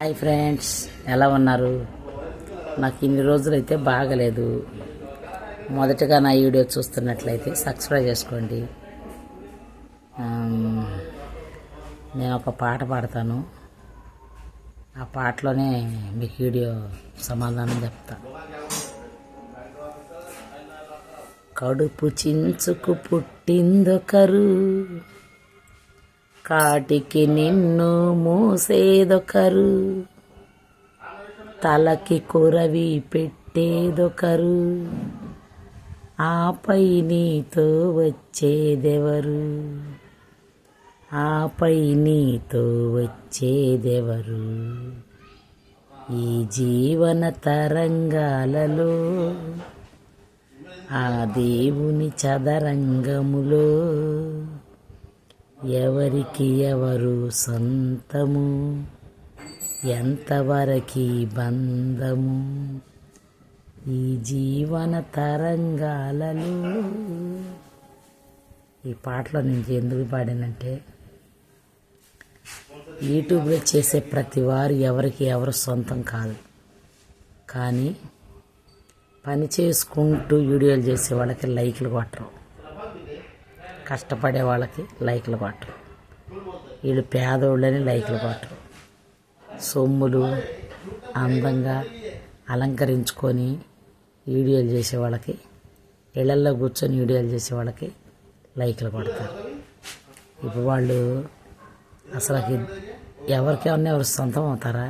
Hi friends, ఎలా ఉన్నారు? నాకు ఇన్ని రోజులైతే బాగలేదు. మొదటగా నా వీడియో చూస్తున్నట్లయితే సబ్స్క్రైబ్ చేసుకోండి. నేను ఒక పాట పాడతాను. ఆ పాటలోనే మీకు వీడియో సమాధానం చెప్తా. కడుపు చించుకు పుట్టిందొకరు, కాటికి నిన్ను మూసేదొకరు, తలకి కొరవి పెట్టేదొకరు, ఆపై నీతో వచ్చేదెవరు, ఆపై నీతో వచ్చేదెవరు? ఈ జీవన తరంగాలలో, ఆ దేవుని చదరంగములో ఎవరికి ఎవరు సొంతము, ఎంతవరకి బంధము? ఈ జీవన తరంగాలలో. ఈ పాటలో నేను ఎందుకు పాడానంటే, యూట్యూబ్లో చేసే ప్రతి వారు ఎవరికి ఎవరు సొంతం కాదు. కానీ పని చేసుకుంటూ వీడియోలు చేసే వాళ్ళకి లైక్లు కొట్టరు, కష్టపడే వాళ్ళకి లైక్లు కొట్టరు. వీళ్ళు పేదోళ్ళని లైక్లు కొట్టరు. సొమ్ములు అందంగా అలంకరించుకొని వీడియోలు చేసే వాళ్ళకి, ఇళ్లల్లో కూర్చొని వీడియోలు చేసే వాళ్ళకి లైక్లు కొడతారు. ఇప్పుడు వాళ్ళు అసలుకి ఎవరికేమన్నా ఎవరు సొంతం అవుతారా?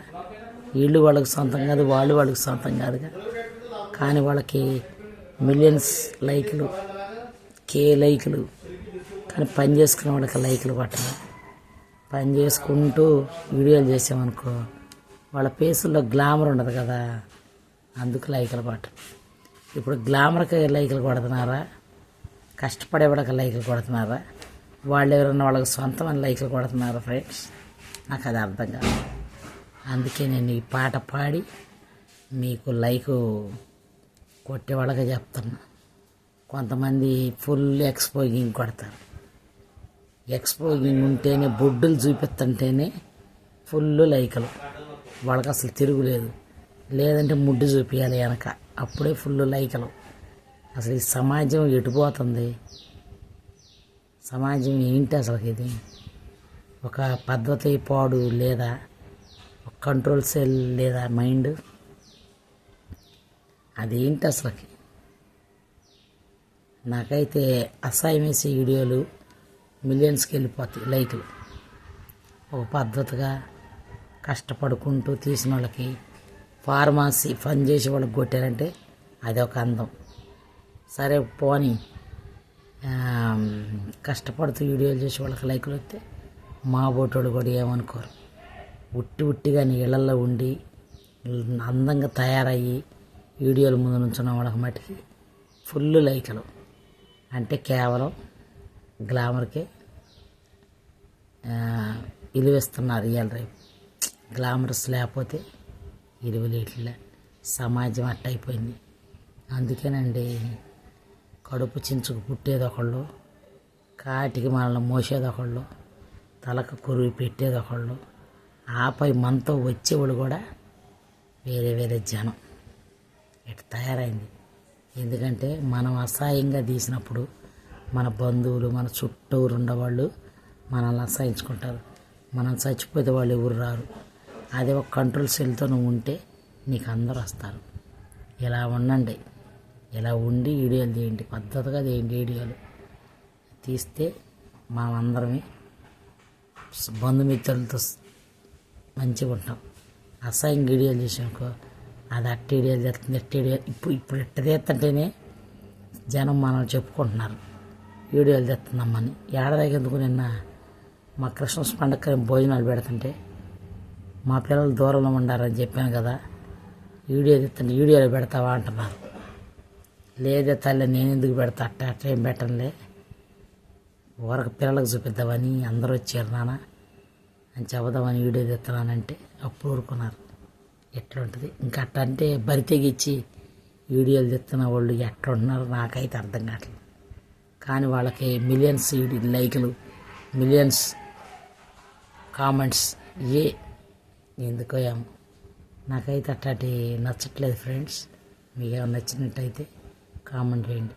వీళ్ళు వాళ్ళకి సొంతం కాదు, వాళ్ళు వాళ్ళకి సొంతం కాదుగా. కానీ వాళ్ళకి మిలియన్స్ లైక్లు, లైక్లు. కానీ పని చేసుకునే వాళ్ళకి లైక్లు కొట్టరు. పని చేసుకుంటూ వీడియోలు చేసామనుకో, వాళ్ళ ఫేసుల్లో గ్లామర్ ఉండదు కదా, అందుకు లైక్లు కొట్టరు. ఇప్పుడు గ్లామర్కి లైక్లు కొడుతున్నారా, కష్టపడే వాళ్ళకి లైక్లు కొడుతున్నారా, వాళ్ళు ఎవరన్నా వాళ్ళకి సొంతమైన లైక్లు కొడుతున్నారా? ఫ్రెండ్స్, నాకు అది అర్థం కాదు. అందుకే నేను ఈ పాట పాడి మీకు లైకు కొట్టే వాళ్ళకి చెప్తున్నా. కొంతమంది ఫుల్ ఎక్స్పోజింగ్ కొడతారు. ఎక్స్పోజింగ్ ఉంటేనే, బొడ్డులు చూపిస్తుంటేనే ఫుల్ లైకులు. వాళ్ళకి అసలు తిరుగులేదు. లేదంటే ముడ్డు చూపించాలి వెనక, అప్పుడే ఫుల్ లైకులు. అసలు ఈ సమాజం ఎటుపోతుంది? సమాజం ఏంటి అసలు? ఇది ఒక పద్ధతి పాడు లేదా, ఒక కంట్రోల్ సెల్ లేదా మైండ్? అదేంటి అసలుకి? నాకైతే అసహ్యం వేసే వీడియోలు మిలియన్స్కి వెళ్ళిపోతాయి లైకులు. ఒక పద్ధతిగా కష్టపడుకుంటూ తీసిన వాళ్ళకి, ఫార్మసీ పని చేసే వాళ్ళకి కొట్టారంటే అది ఒక అందం. సరే పోనీ, కష్టపడుతూ వీడియోలు చేసే వాళ్ళకి లైకులు వస్తే మా బోటోడు కూడా ఏమనుకోరు. ఉట్టిగా ఇళ్లల్లో ఉండి అందంగా తయారయ్యి వీడియోల ముందు నుంచున్న వాళ్ళకి మట్టికి ఫుల్ లైకులు. అంటే కేవలం గ్లామర్కే విలువిస్తున్నారు. ఇవాళ రేపు గ్లామరస్ లేకపోతే విలువలేట్లే. సమాజం అట్టయిపోయింది. అందుకేనండి, కడుపు చించుకు పుట్టేది ఒకళ్ళు, కాటికి మనల్ని మోసేది ఒకళ్ళు, తలకు కొరువి పెట్టేది ఒకళ్ళు, ఆపై మనతో వచ్చేవాళ్ళు కూడా వేరే వేరే జనం. ఇట్లా తయారైంది. ఎందుకంటే మనం అసహాయంగా తీసినప్పుడు మన బంధువులు, మన చుట్టూరు ఉండేవాళ్ళు మనల్ని అసహించుకుంటారు. మనం చచ్చిపోతే వాళ్ళు ఎవరు రారు. అదే ఒక కంట్రోల్ సెల్తో నువ్వు ఉంటే నీకు అందరూ వస్తారు. ఇలా ఉండండి, ఇలా ఉండి వీడియోలు తీయండి, పద్ధతిగా తీయండి. వీడియోలు తీస్తే మనమందరమే బంధుమిత్రులతో మంచిగా ఉంటాం. అసహ్యంగా వీడియోలు చేసానుకో, అది అట్టి వీడియోలు చేస్తుంది, ఎట్టి వీడియో. ఇప్పుడు ఎట్ట తీస్తుంటేనే జనం మనల్ని చెప్పుకుంటున్నారు, వీడియోలు తెస్తున్నామని. ఏడాదికి ఎందుకు నిన్న మా క్రిస్మస్ పండగ భోజనాలు పెడుతుంటే మా పిల్లలు దూరంలో ఉండారని చెప్పాను కదా, వీడియో తెస్తుంటే వీడియోలు పెడతావా అంటున్నారు. లేదే తల్లి, నేను ఎందుకు పెడతా, అట్ట ఏం పెట్టనులే, ఊరకు పిల్లలకు చూపిద్దామని అందరూ వచ్చారు నాన్న అని చెబుదామని వీడియో తెస్తున్నానంటే అప్పుడు ఊరుకున్నారు. ఎట్లా ఉంటుంది ఇంకా? అట్ట అంటే బరితెగిచ్చి వీడియోలు తెస్తున్న వాళ్ళు ఎట్లా ఉంటున్నారు నాకైతే అర్థం కావట్లేదు. కానీ వాళ్ళకి మిలియన్స్ లైకులు, మిలియన్స్ కామెంట్స్ ఎందుకో ఏమో నాకైతే అట్లాంటి నచ్చట్లేదు ఫ్రెండ్స్. మీకు ఏమైనా నచ్చినట్టయితే కామెంట్ చేయండి,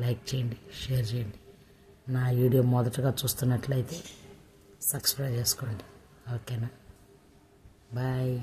లైక్ చేయండి, షేర్ చేయండి. నా వీడియో మొదటగా చూస్తున్నట్లయితే సబ్స్క్రైబ్ చేసుకోండి. ఓకేనా? బాయ్.